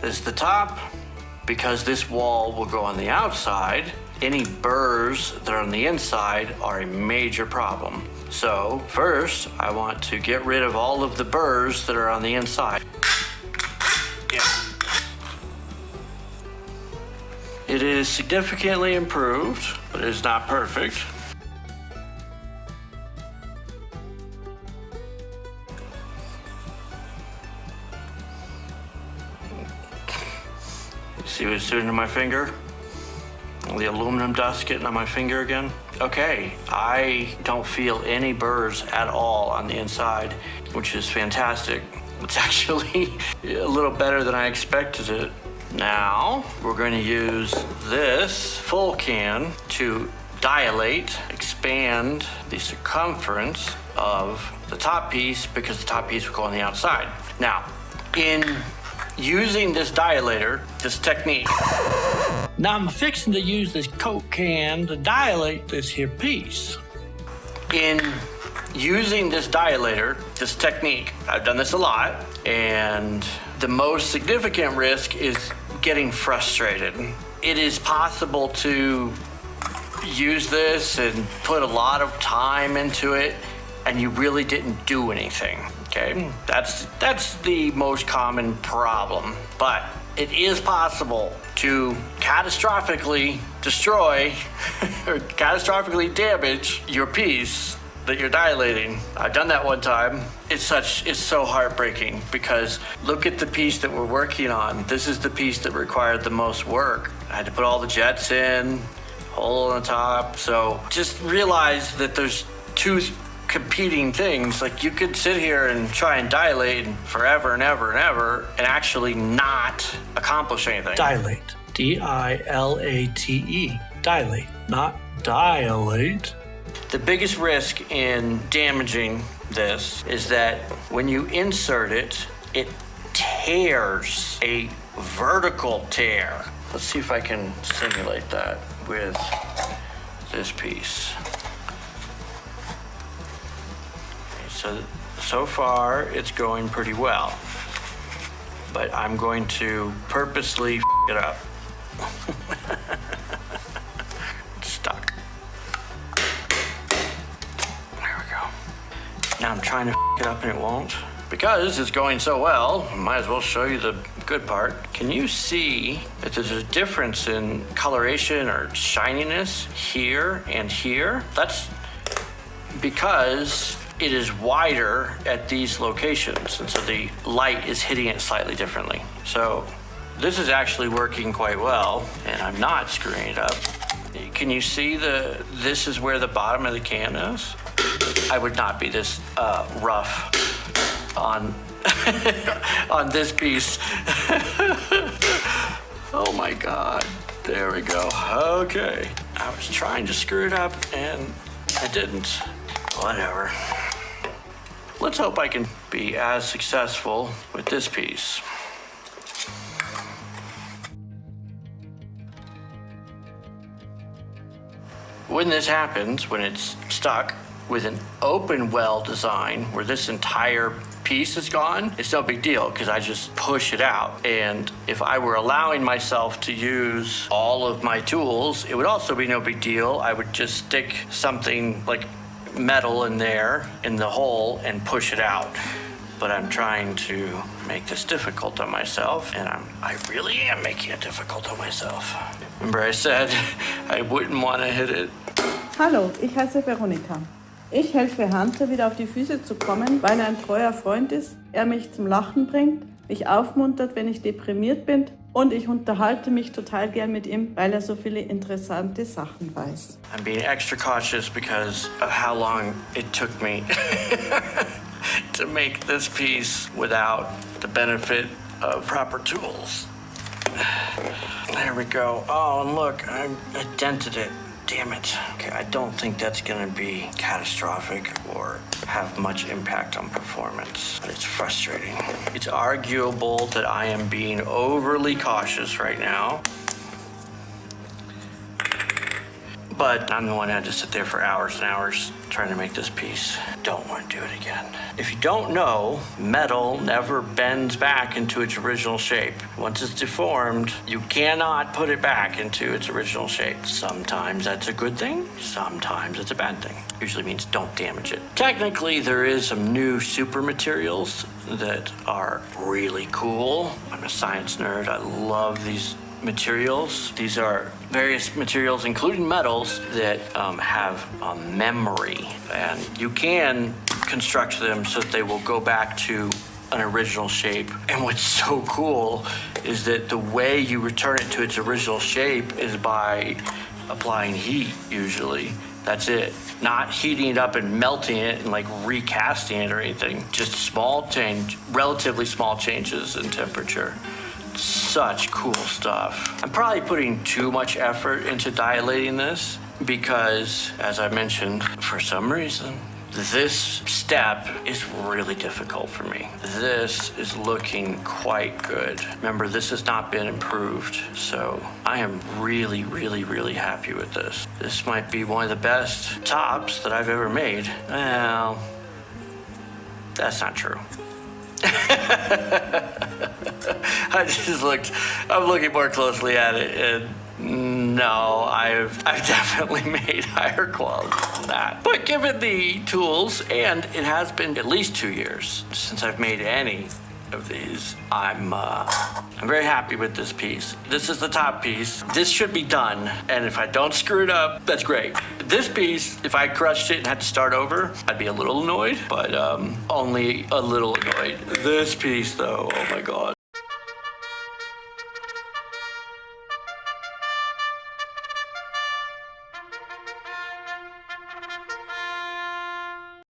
is the top. Because this wall will go on the outside, any burrs that are on the inside are a major problem. So first, I want to get rid of all of the burrs that are on the inside. Yeah. It is significantly improved, but it is not perfect. See what it's doing to my finger? The aluminum dust getting on my finger again. Okay, I don't feel any burrs at all on the inside, which is fantastic. It's actually a little better than I expected it. Now, we're going to use this full can to dilate, expand the circumference of the top piece because the top piece will go on the outside. Now, in using this dilator, this technique. Now I'm fixing to use this Coke can to dilate this here piece. In using this dilator, this technique, I've done this a lot, and the most significant risk is getting frustrated. It is possible to use this and put a lot of time into it, and you really didn't do anything. Okay, that's the most common problem, but it is possible to catastrophically destroy or catastrophically damage your piece that you're dilating. I've done that one time. It's so heartbreaking because look at the piece that we're working on. This is the piece that required the most work. I had to put all the jets in, hole on the top. So just realize that there's two competing things. Like you could sit here and try and dilate forever and ever and ever and actually not accomplish anything. Dilate. D-I-L-A-T-E. Dilate, not dilate. The biggest risk in damaging this is that when you insert it, it tears a vertical tear. Let's see if I can simulate that with this piece. So far, it's going pretty well, but I'm going to purposely it up. It's stuck. There we go. Now I'm trying to it up and it won't. Because it's going so well, I might as well show you the good part. Can you see that there's a difference in coloration or shininess here and here? That's because it is wider at these locations, and so the light is hitting it slightly differently. So this is actually working quite well, and I'm not screwing it up. Can you see this is where the bottom of the can is? I would not be this rough on on this piece. Oh my God, there we go. Okay, I was trying to screw it up and I didn't. Whatever. Let's hope I can be as successful with this piece. When this happens, when it's stuck with an open well design where this entire piece is gone, it's no big deal because I just push it out. And if I were allowing myself to use all of my tools, it would also be no big deal. I would just stick something like metal in there in the hole and push it out. But I'm trying to make this difficult on myself, and I really am making it difficult on myself. Remember I said I wouldn't want to hit it. Hallo, ich heiße Veronika. Ich helfe Hunter wieder auf die Füße zu kommen, weil er ein treuer Freund ist, er mich zum Lachen bringt, mich aufmuntert, wenn ich deprimiert bin, und ich unterhalte mich total gern mit ihm, weil er so viele interessante Sachen weiß. I'm being extra cautious because of how long it took me to make this piece without the benefit of proper tools. There we go. Oh, and look, I dented it. Damn it. Okay, I don't think that's gonna be catastrophic or have much impact on performance, but it's frustrating. It's arguable that I am being overly cautious right now, but I'm the one who had to sit there for hours and hours trying to make this piece. Don't want to do it again. If you don't know, metal never bends back into its original shape. Once it's deformed, you cannot put it back into its original shape. Sometimes that's a good thing, sometimes it's a bad thing. Usually means don't damage it. Technically, there is some new super materials that are really cool. I'm a science nerd. I love these materials. These are various materials, including metals, that have a memory, and you can construct them so that they will go back to an original shape. And what's so cool is that the way you return it to its original shape is by applying heat, usually. That's it. Not heating it up and melting it and like recasting it or anything. Just small change, relatively small changes in temperature. Such cool stuff. I'm probably putting too much effort into dilating this because, as I mentioned, for some reason, this step is really difficult for me. This is looking quite good. Remember, this has not been improved, so I am really, really, really happy with this. This might be one of the best tops that I've ever made. Well, that's not true. I'm looking more closely at it, and no, I've definitely made higher quality than that. But given the tools, and it has been at least 2 years since I've made any of these, I'm very happy with this piece. This is the top piece. This should be done, and if I don't screw it up, that's great. This piece, if I crushed it and had to start over, I'd be a little annoyed, but only a little annoyed. This piece, though, oh my God.